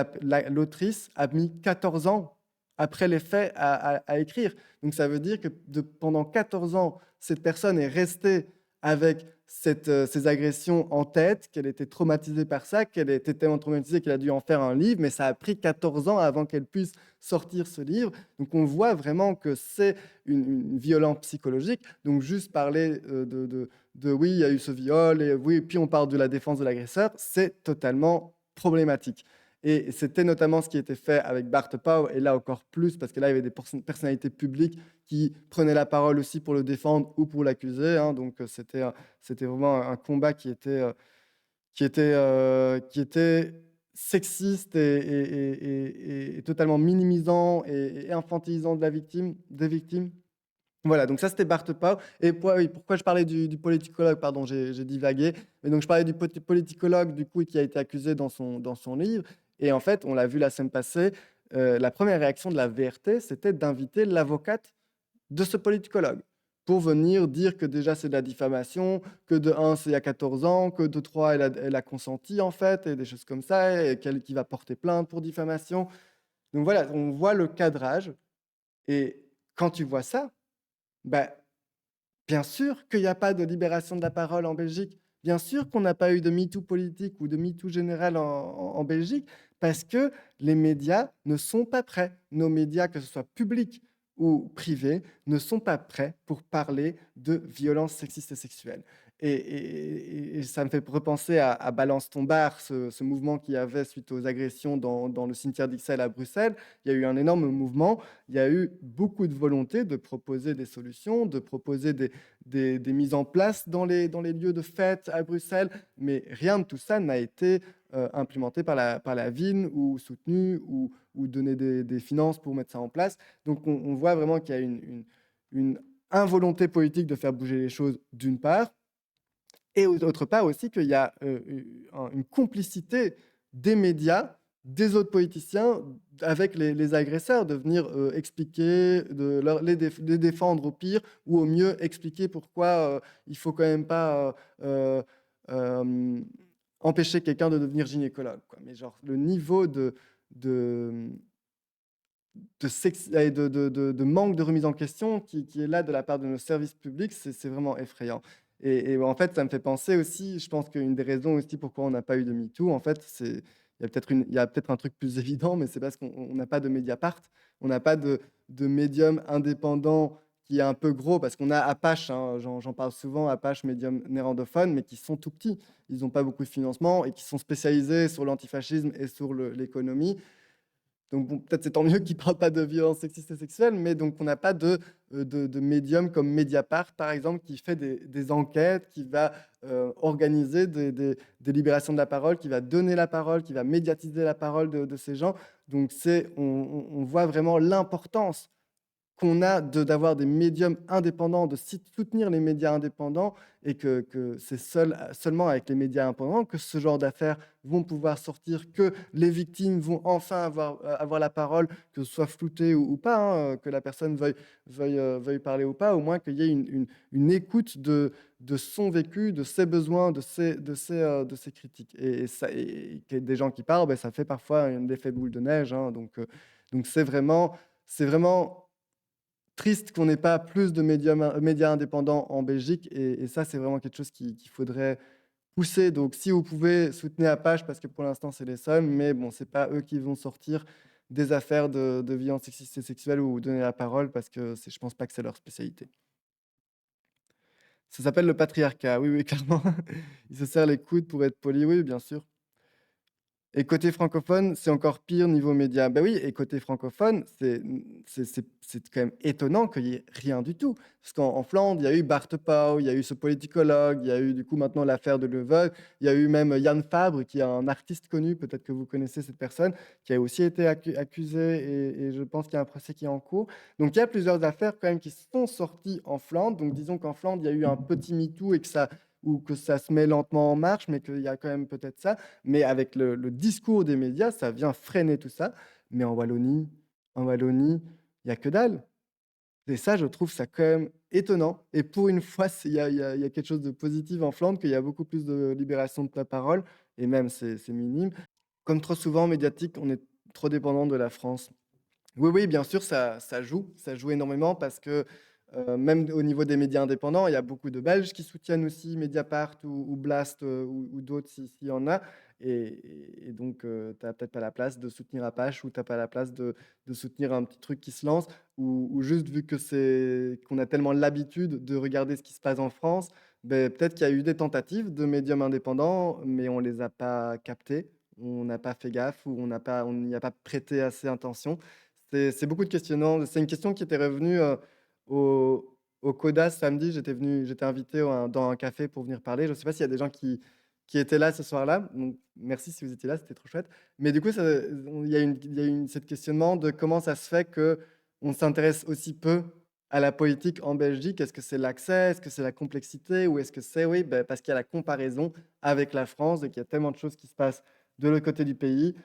l'autrice a mis 14 ans après les faits à écrire. Donc ça veut dire que pendant 14 ans, cette personne est restée avec ces agressions en tête, qu'elle était traumatisée par ça, qu'elle était tellement traumatisée qu'elle a dû en faire un livre, mais ça a pris 14 ans avant qu'elle puisse sortir ce livre. Donc on voit vraiment que c'est une violence psychologique. Donc juste parler oui, il y a eu ce viol, et oui, puis on parle de la défense de l'agresseur, c'est totalement problématique. Et c'était notamment ce qui était fait avec Bart Pau, et là encore plus, parce que là, il y avait des personnalités publiques qui prenaient la parole aussi pour le défendre ou pour l'accuser. Donc, c'était vraiment un combat qui était sexiste et totalement minimisant et infantilisant des victimes. Voilà, donc ça, c'était Bart Pau. Et pourquoi je parlais du politicologue, pardon, j'ai divagué. Mais donc, je parlais du politicologue, du coup, qui a été accusé dans son livre. Et en fait, on l'a vu la semaine passée, la première réaction de la VRT, c'était d'inviter l'avocate de ce politicologue pour venir dire que déjà, c'est de la diffamation, que de 1, c'est il y a 14 ans, que de 3, elle a consenti, en fait, et des choses comme ça, et qui va porter plainte pour diffamation. Donc voilà, on voit le cadrage. Et quand tu vois ça, bah, bien sûr qu'il n'y a pas de libération de la parole en Belgique. Bien sûr qu'on n'a pas eu de MeToo politique ou de MeToo général en Belgique, parce que les médias ne sont pas prêts. Nos médias, que ce soit publics ou privés, ne sont pas prêts pour parler de violences sexistes et sexuelles. Et ça me fait repenser à Balance ton bar, ce mouvement qu'il y avait suite aux agressions dans le cimetière d'Ixelles à Bruxelles. Il y a eu un énorme mouvement. Il y a eu beaucoup de volonté de proposer des solutions, de proposer des mises en place dans les lieux de fête à Bruxelles, mais rien de tout ça n'a été implémenté par la ville ou soutenu ou donné des finances pour mettre ça en place. Donc on voit vraiment qu'il y a une involonté politique de faire bouger les choses d'une part, et d'autre part aussi qu'il y a une complicité des médias, des autres politiciens avec les agresseurs, de venir expliquer, les défendre au pire, ou au mieux expliquer pourquoi il ne faut quand même pas empêcher quelqu'un de devenir gynécologue, quoi. Mais genre, le niveau de manque de remise en question qui est là de la part de nos services publics, c'est vraiment effrayant. Et en fait, ça me fait penser aussi, je pense qu'une des raisons aussi pourquoi on n'a pas eu de MeToo, en fait, il y a peut-être un truc plus évident, mais c'est parce qu'on n'a pas de Mediapart, on n'a pas de médium indépendant qui est un peu gros, parce qu'on a Apache, hein, j'en parle souvent, Apache, médium néerlandophone, mais qui sont tout petits. Ils n'ont pas beaucoup de financement et qui sont spécialisés sur l'antifascisme et sur l'économie. Donc bon, peut-être c'est tant mieux qu'ils ne parlent pas de violences sexistes et sexuelles, mais donc on n'a pas de médium comme Mediapart, par exemple, qui fait des enquêtes, qui va organiser des libérations de la parole, qui va donner la parole, qui va médiatiser la parole de ces gens. Donc on voit vraiment l'importance qu'on a d'avoir des médiums indépendants, de soutenir les médias indépendants, et que c'est seulement avec les médias indépendants que ce genre d'affaires vont pouvoir sortir, que les victimes vont enfin avoir la parole, que ce soit flouté ou pas, que la personne veuille parler ou pas, au moins qu'il y ait une écoute de son vécu, de ses besoins, de ses critiques. Et qu'il y ait des gens qui parlent, ça fait parfois un effet boule de neige. Donc c'est vraiment triste qu'on n'ait pas plus de médias indépendants en Belgique, et ça, c'est vraiment quelque chose qu'il faudrait pousser. Donc, si vous pouvez, soutenez Apache, parce que pour l'instant, c'est les seuls, mais bon, c'est pas eux qui vont sortir des affaires de violences sexistes et sexuelles ou donner la parole, parce que je pense pas que c'est leur spécialité. Ça s'appelle le patriarcat, oui, oui, clairement. Il se serre les coudes pour être poli, oui, bien sûr. Et côté francophone, c'est encore pire niveau médias. Bah oui, et côté francophone, c'est quand même étonnant qu'il y ait rien du tout. Parce qu'en Flandre, il y a eu Bart Pauw, il y a eu ce politicologue, il y a eu du coup maintenant l'affaire de Leuven, il y a eu même Yann Fabre, qui est un artiste connu, peut-être que vous connaissez cette personne, qui a aussi été accusé et je pense qu'il y a un procès qui est en cours. Donc il y a plusieurs affaires quand même qui sont sorties en Flandre. Donc disons qu'en Flandre, il y a eu un petit MeToo et ou que ça se met lentement en marche, mais qu'il y a quand même peut-être ça. Mais avec le discours des médias, ça vient freiner tout ça. Mais en Wallonie, il n'y a que dalle. Et ça, je trouve ça quand même étonnant. Et pour une fois, il y a quelque chose de positif en Flandre, qu'il y a beaucoup plus de libération de la parole, et même c'est minime. Comme trop souvent, médiatique, on est trop dépendant de la France. Oui, oui, bien sûr, ça joue énormément parce que même au niveau des médias indépendants, il y a beaucoup de Belges qui soutiennent aussi Mediapart ou Blast ou d'autres s'il y en a. Et donc, tu n'as peut-être pas la place de soutenir Apache ou tu n'as pas la place de soutenir un petit truc qui se lance ou juste vu qu'on a tellement l'habitude de regarder ce qui se passe en France, ben, peut-être qu'il y a eu des tentatives de médiums indépendants, mais on ne les a pas captés, on n'a pas fait gaffe ou on n'y a pas prêté assez attention. C'est beaucoup de questionnements. C'est une question qui était revenue au, au CODAS samedi. J'étais invité dans un café pour venir parler. Je ne sais pas s'il y a des gens qui étaient là ce soir-là. Donc, merci si vous étiez là, c'était trop chouette. Mais du coup, il y a cette questionnement de comment ça se fait qu'on s'intéresse aussi peu à la politique en Belgique. Est-ce que c'est l'accès? Est-ce que c'est la complexité? Ou est-ce que c'est, oui, ben, parce qu'il y a la comparaison avec la France et qu'il y a tellement de choses qui se passent de l'autre côté du pays.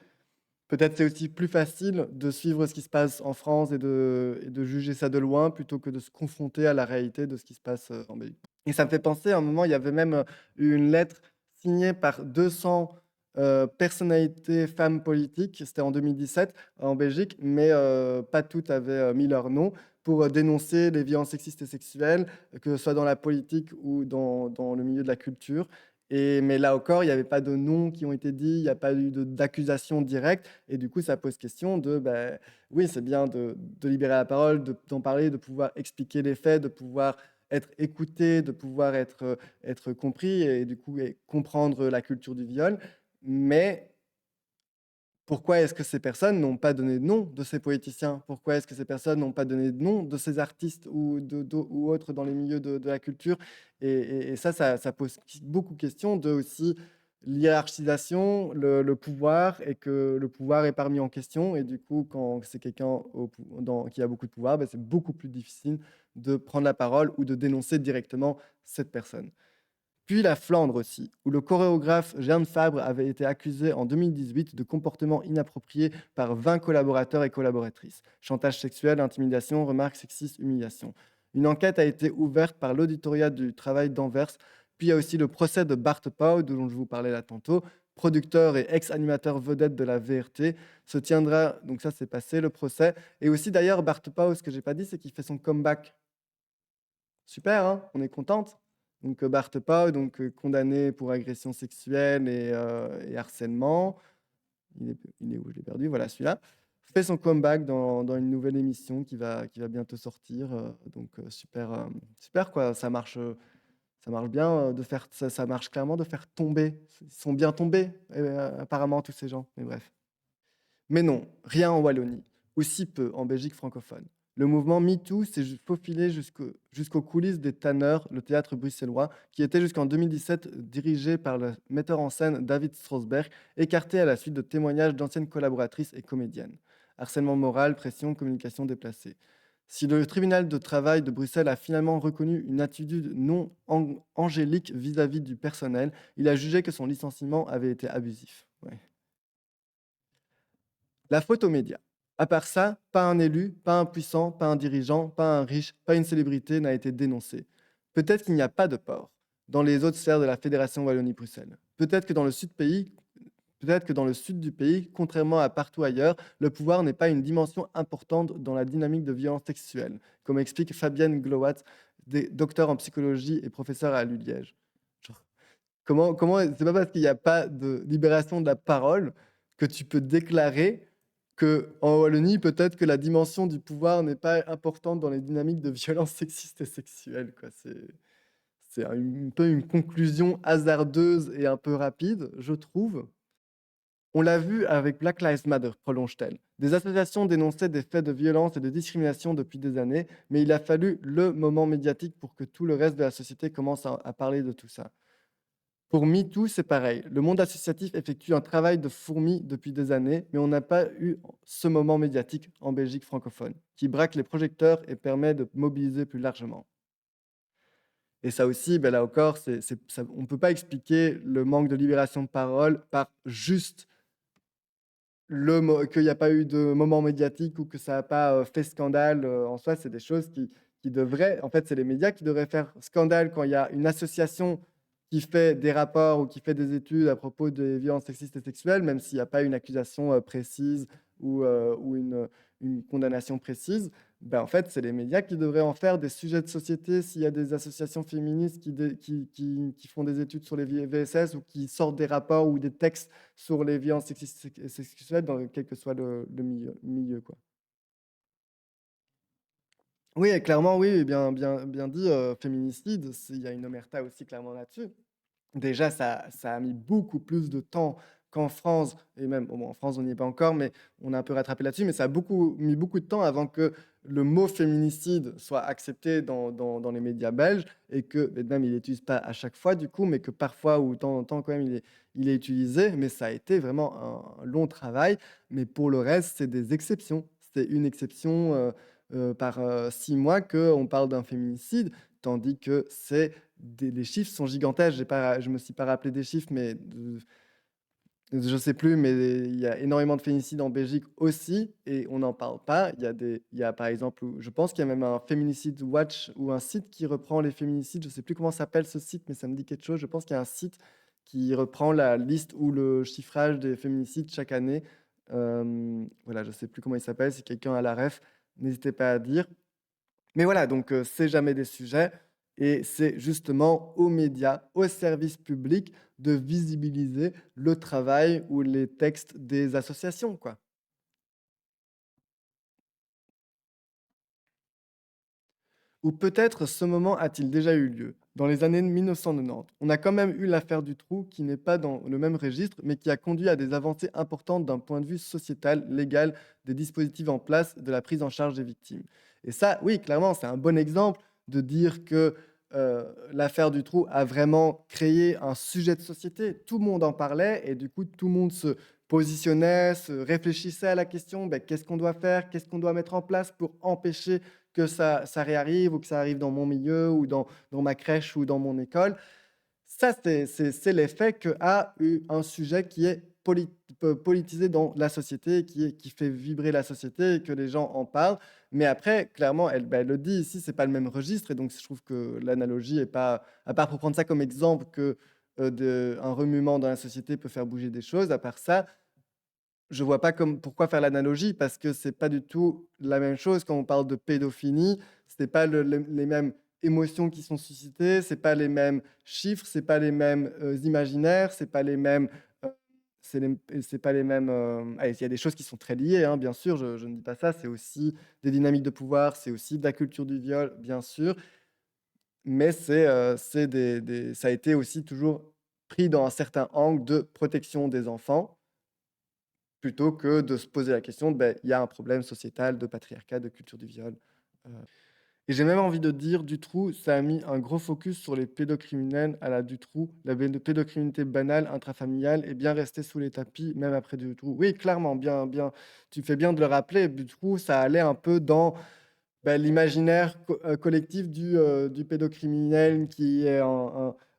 Peut-être c'est aussi plus facile de suivre ce qui se passe en France et de juger ça de loin plutôt que de se confronter à la réalité de ce qui se passe en Belgique. Et ça me fait penser, à un moment, il y avait même eu une lettre signée par 200 personnalités femmes politiques, c'était en 2017 en Belgique, mais pas toutes avaient mis leur nom pour dénoncer les violences sexistes et sexuelles, que ce soit dans la politique ou dans le milieu de la culture. Mais là encore, il n'y avait pas de noms qui ont été dits, il n'y a pas eu d'accusation directe. Et du coup, ça pose question oui, c'est bien de libérer la parole, d'en parler, de pouvoir expliquer les faits, de pouvoir être écouté, de pouvoir être compris et du coup comprendre la culture du viol. Mais pourquoi est-ce que ces personnes n'ont pas donné de nom de ces poéticiens? Pourquoi est-ce que ces personnes n'ont pas donné de nom de ces artistes ou autres dans les milieux de la culture? Et ça pose beaucoup de questions de aussi l'hiérarchisation, le pouvoir, et que le pouvoir est pas remis en question. Et du coup, quand c'est quelqu'un qui a beaucoup de pouvoir, ben, c'est beaucoup plus difficile de prendre la parole ou de dénoncer directement cette personne. Puis la Flandre aussi, où le chorégraphe Jean Fabre avait été accusé en 2018 de comportements inappropriés par 20 collaborateurs et collaboratrices. Chantage sexuel, intimidation, remarques sexistes, humiliation. Une enquête a été ouverte par l'auditoriat du travail d'Anvers. Puis il y a aussi le procès de Bart Pauw, dont je vous parlais là tantôt, producteur et ex-animateur vedette de la VRT. Se tiendra, donc ça c'est passé, le procès. Et aussi d'ailleurs, Bart Pauw, ce que j'ai pas dit, c'est qu'il fait son comeback. Super, hein, on est contente. Donc Bart Pauw, condamné pour agression sexuelle et harcèlement. Il est où? Je l'ai perdu. Voilà, celui-là. Fait son comeback dans une nouvelle émission qui va bientôt sortir. Super, super quoi. Ça marche bien de faire. Ça marche clairement de faire tomber. Ils sont bien tombés, apparemment, tous ces gens. Mais bref. Mais non, rien en Wallonie, ou si peu en Belgique francophone. Le mouvement MeToo s'est faufilé jusqu'aux coulisses des Tanneurs, le théâtre bruxellois, qui était jusqu'en 2017 dirigé par le metteur en scène David Strosberg, écarté à la suite de témoignages d'anciennes collaboratrices et comédiennes. Harcèlement moral, pression, communication déplacée. Si le tribunal de travail de Bruxelles a finalement reconnu une attitude non angélique vis-à-vis du personnel, il a jugé que son licenciement avait été abusif. Ouais. La faute aux médias. À part ça, pas un élu, pas un puissant, pas un dirigeant, pas un riche, pas une célébrité n'a été dénoncé. Peut-être qu'il n'y a pas de port dans les autres sphères de la Fédération Wallonie-Bruxelles. Peut-être que dans le sud du pays, contrairement à partout ailleurs, le pouvoir n'est pas une dimension importante dans la dynamique de violence sexuelle, comme explique Fabienne Glowat, docteur en psychologie et professeure à l'ULiège. C'est pas parce qu'il n'y a pas de libération de la parole que tu peux déclarer qu'en Wallonie, peut-être que la dimension du pouvoir n'est pas importante dans les dynamiques de violence sexiste et sexuelle, quoi. c'est un peu une conclusion hasardeuse et un peu rapide, je trouve. On l'a vu avec Black Lives Matter, prolonge-t-elle. Des associations dénonçaient des faits de violence et de discrimination depuis des années, mais il a fallu le moment médiatique pour que tout le reste de la société commence à parler de tout ça. Pour MeToo, c'est pareil. Le monde associatif effectue un travail de fourmi depuis des années, mais on n'a pas eu ce moment médiatique en Belgique francophone, qui braque les projecteurs et permet de mobiliser plus largement. Et ça aussi, ben là encore, on ne peut pas expliquer le manque de libération de parole par juste qu'il n'y a pas eu de moment médiatique ou que ça n'a pas fait scandale en soi. C'est des choses qui devraient, en fait, c'est les médias qui devraient faire scandale quand il y a une association qui fait des rapports ou qui fait des études à propos des violences sexistes et sexuelles, même s'il n'y a pas une accusation précise ou une condamnation précise. Ben, en fait, c'est les médias qui devraient en faire des sujets de société. S'il y a des associations féministes qui font des études sur les VSS ou qui sortent des rapports ou des textes sur les violences sexistes et sexuelles, quel que soit le milieu, quoi. Oui, et clairement, oui, bien dit, féminicide, il y a une omerta aussi clairement là-dessus. Déjà, ça a mis beaucoup plus de temps qu'en France, et même bon, en France, on n'y est pas encore, mais on a un peu rattrapé là-dessus, mais ça a mis beaucoup de temps avant que le mot féminicide soit accepté dans les médias belges, et que et même il n'est utilisé pas à chaque fois du coup, mais que parfois ou de temps en temps quand même il est utilisé, mais ça a été vraiment un long travail. Mais pour le reste, c'est des exceptions. C'est une exception par 6 mois qu'on parle d'un féminicide, tandis que les chiffres sont gigantesques. Je me suis pas rappelé des chiffres, mais je sais plus, mais il y a énormément de féminicides en Belgique aussi, et on n'en parle pas. Il y a par exemple, je pense qu'il y a même un Féminicide Watch ou un site qui reprend les féminicides. Je sais plus comment s'appelle ce site, mais ça me dit quelque chose. Je pense qu'il y a un site qui reprend la liste ou le chiffrage des féminicides chaque année. Voilà, je sais plus comment il s'appelle. Si quelqu'un a la ref, n'hésitez pas à dire. Mais voilà, donc c'est jamais des sujets, et c'est justement aux médias, au service public de visibiliser le travail ou les textes des associations, quoi. Ou peut-être ce moment a-t-il déjà eu lieu dans les années 1990. On a quand même eu l'affaire du trou qui n'est pas dans le même registre, mais qui a conduit à des avancées importantes d'un point de vue sociétal, légal, des dispositifs en place, de la prise en charge des victimes. Et ça, oui, clairement, c'est un bon exemple de dire que l'affaire du trou a vraiment créé un sujet de société. Tout le monde en parlait et du coup, tout le monde se positionnait, se réfléchissait à la question, ben, qu'est-ce qu'on doit faire, qu'est-ce qu'on doit mettre en place pour empêcher que ça réarrive ou que ça arrive dans mon milieu ou dans ma crèche ou dans mon école. Ça, c'est l'effet qu'a eu un sujet qui est politisé dans la société, qui fait vibrer la société et que les gens en parlent. Mais après, clairement, elle le dit ici, c'est pas le même registre. Et donc, je trouve que l'analogie est pas, à part pour prendre ça comme exemple que un remuement dans la société peut faire bouger des choses, à part ça, je vois pas pourquoi faire l'analogie, parce que c'est pas du tout la même chose quand on parle de pédophilie. C'est pas les mêmes émotions qui sont suscitées, c'est pas les mêmes chiffres, c'est pas les mêmes imaginaires, c'est pas les mêmes. C'est pas les mêmes. Allez, il y a des choses qui sont très liées, hein, bien sûr. Je ne dis pas ça. C'est aussi des dynamiques de pouvoir, c'est aussi de la culture du viol, bien sûr. Mais ça a été aussi toujours pris dans un certain angle de protection des enfants, plutôt que de se poser la question, ben, il y a un problème sociétal de patriarcat, de culture du viol. Heu et j'ai même envie de dire, Dutroux, ça a mis un gros focus sur les pédocriminels à la Dutroux. La pédocriminalité banale, intrafamiliale est bien restée sous les tapis, même après Dutroux. Oui, clairement, bien, tu fais bien de le rappeler. Dutroux, ça allait un peu dans, bah, l'imaginaire collectif du pédocriminel qui est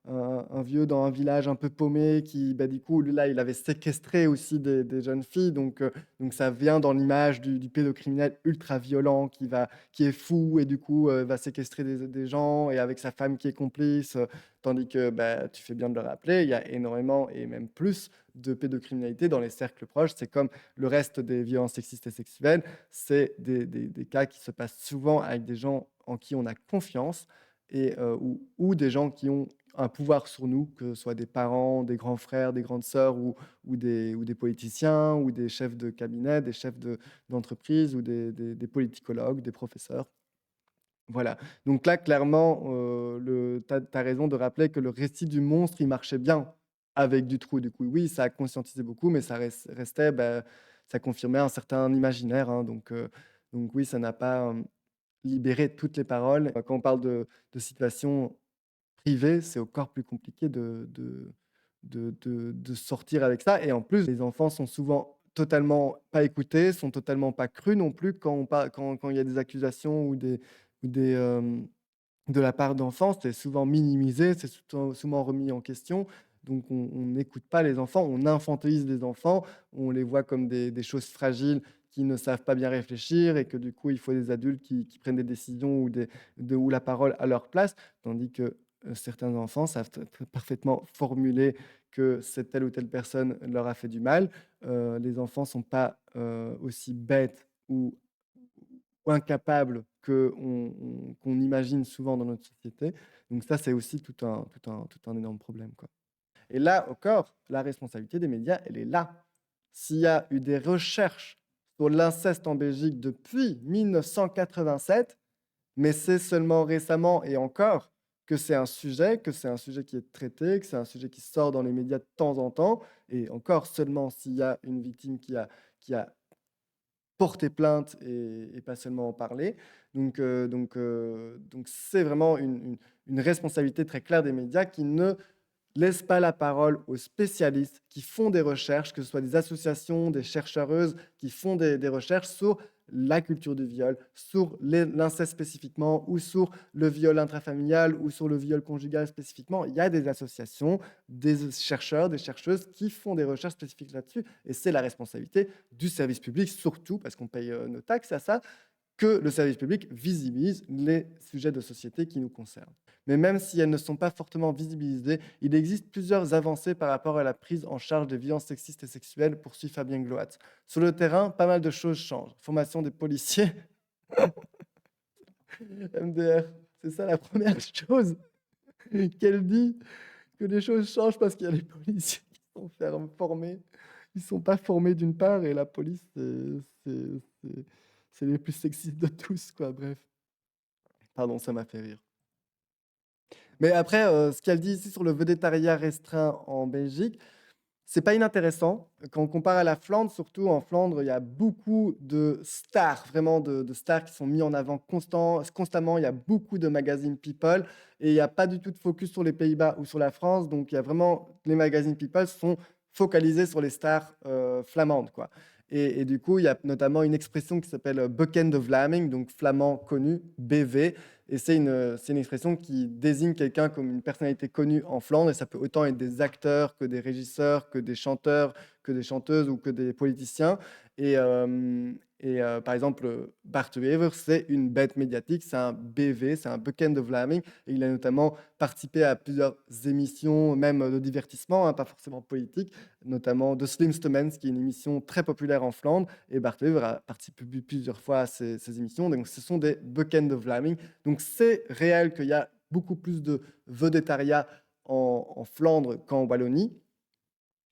un vieux dans un village un peu paumé qui, bah, du coup, là, il avait séquestré aussi des jeunes filles. Donc ça vient dans l'image du pédocriminel ultra violent qui est fou et du coup, va séquestrer des gens et avec sa femme qui est complice. Tandis que, bah, tu fais bien de le rappeler, il y a énormément et même plus de pédocriminalité dans les cercles proches. C'est comme le reste des violences sexistes et sexuelles, c'est des cas qui se passent souvent avec des gens en qui on a confiance et ou des gens qui ont un pouvoir sur nous, que ce soit des parents, des grands frères, des grandes sœurs ou des politiciens ou des chefs de cabinet, des chefs d'entreprise ou des politicologues, des professeurs. Voilà. Donc là, clairement, tu as raison de rappeler que le récit du monstre, il marchait bien avec Dutroux. Du coup, oui, ça a conscientisé beaucoup, mais ça restait, ça confirmait un certain imaginaire, hein, donc oui, ça n'a pas, libéré toutes les paroles. Quand on parle de situations privées, c'est encore plus compliqué de sortir avec ça et en plus, les enfants sont souvent totalement pas écoutés, sont totalement pas crus non plus quand il y a des accusations ou de la part d'enfants, c'est souvent minimisé, c'est souvent remis en question. Donc on n'écoute pas les enfants, on infantilise les enfants, on les voit comme des choses fragiles qui ne savent pas bien réfléchir et que du coup, il faut des adultes qui prennent des décisions ou la parole à leur place. Tandis que, certains enfants savent parfaitement formuler que c'est telle ou telle personne leur a fait du mal. Les enfants ne sont pas, aussi bêtes ou incapables qu'on imagine souvent dans notre société. Donc ça, c'est aussi tout un énorme problème, quoi. Et là encore, la responsabilité des médias, elle est là. S'il y a eu des recherches sur l'inceste en Belgique depuis 1987, mais c'est seulement récemment et encore que c'est un sujet qui est traité, que c'est un sujet qui sort dans les médias de temps en temps, et encore seulement s'il y a une victime qui a porter plainte et pas seulement en parler. Donc c'est vraiment une responsabilité très claire des médias qui ne laissent pas la parole aux spécialistes qui font des recherches, que ce soit des associations, des chercheuses qui font des recherches sur la culture du viol, sur l'inceste spécifiquement, ou sur le viol intrafamilial, ou sur le viol conjugal spécifiquement. Il y a des associations, des chercheurs, des chercheuses qui font des recherches spécifiques là-dessus, et c'est la responsabilité du service public, surtout parce qu'on paye nos taxes à ça, que le service public visibilise les sujets de société qui nous concernent. Mais même si elles ne sont pas fortement visibilisées, il existe plusieurs avancées par rapport à la prise en charge des violences sexistes et sexuelles, poursuit Fabien Gloat. Sur le terrain, pas mal de choses changent. Formation des policiers, MDR, c'est ça la première chose qu'elle dit, que les choses changent parce qu'il y a les policiers qui sont formés. Ils ne sont pas formés d'une part, et la police, c'est les plus sexistes de tous, quoi. Bref, pardon, ça m'a fait rire. Mais après, ce qu'elle dit ici sur le vedettariat restreint en Belgique, c'est pas inintéressant. Quand on compare à la Flandre, surtout en Flandre, il y a beaucoup de stars, vraiment de stars qui sont mis en avant constamment. Il y a beaucoup de magazines People et il n'y a pas du tout de focus sur les Pays-Bas ou sur la France. Donc, il y a vraiment les magazines People sont focalisés sur les stars flamandes, quoi. Et du coup, il y a notamment une expression qui s'appelle Bekende Vlaming, donc flamand connu, BV. Et c'est une expression qui désigne quelqu'un comme une personnalité connue en Flandre. Et ça peut autant être des acteurs que des régisseurs, que des chanteurs, que des chanteuses ou que des politiciens. Par exemple, Bart de Wever, c'est une bête médiatique, c'est un BV, c'est un Bekende Vlaming. Et il a notamment participé à plusieurs émissions, même de divertissement, hein, pas forcément politique, notamment de Slimste Mens, qui est une émission très populaire en Flandre. Et Bart de Wever a participé plusieurs fois à ces émissions. Donc ce sont des Bekende Vlaming. Donc c'est réel qu'il y a beaucoup plus de vedettariat en Flandre qu'en Wallonie,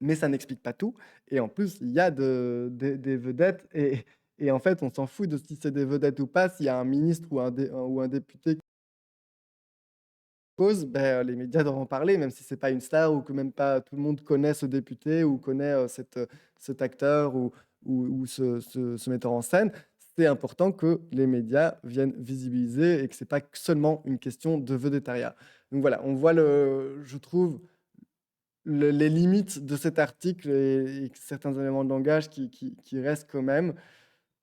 mais ça n'explique pas tout. Et en plus, il y a des vedettes, et en fait, on s'en fout de si c'est des vedettes ou pas. S'il y a un ministre ou un député qui cause, les médias doivent en parler, même si c'est pas une star ou que même pas tout le monde connaît ce député ou connaît cet acteur ou ce metteur en scène. C'est important que les médias viennent visibiliser et que c'est pas seulement une question de vedettariat. Donc voilà, on voit je trouve, les limites de cet article et certains éléments de langage qui restent quand même.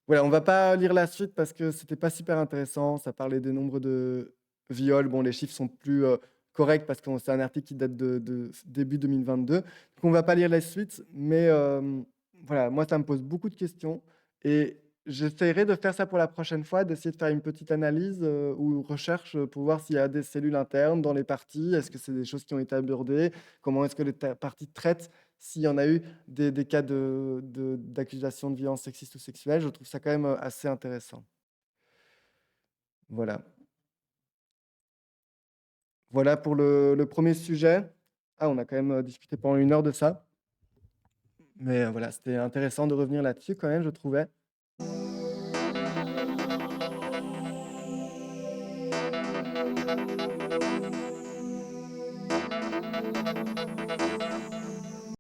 Voilà, on va pas lire la suite parce que c'était pas super intéressant. Ça parlait des nombres de viols. Bon, les chiffres sont plus corrects parce que c'est un article qui date de début 2022. Donc on va pas lire la suite, mais voilà, moi ça me pose beaucoup de questions et j'essaierai de faire ça pour la prochaine fois, d'essayer de faire une petite analyse ou recherche pour voir s'il y a des cellules internes dans les partis. Est-ce que c'est des choses qui ont été abordées? Comment est-ce que les partis traitent s'il y en a eu des cas d'accusation de violence sexiste ou sexuelle? Je trouve ça quand même assez intéressant. Voilà. Voilà pour le premier sujet. Ah, on a quand même discuté pendant 1 heure de ça. Mais voilà, c'était intéressant de revenir là-dessus quand même, je trouvais.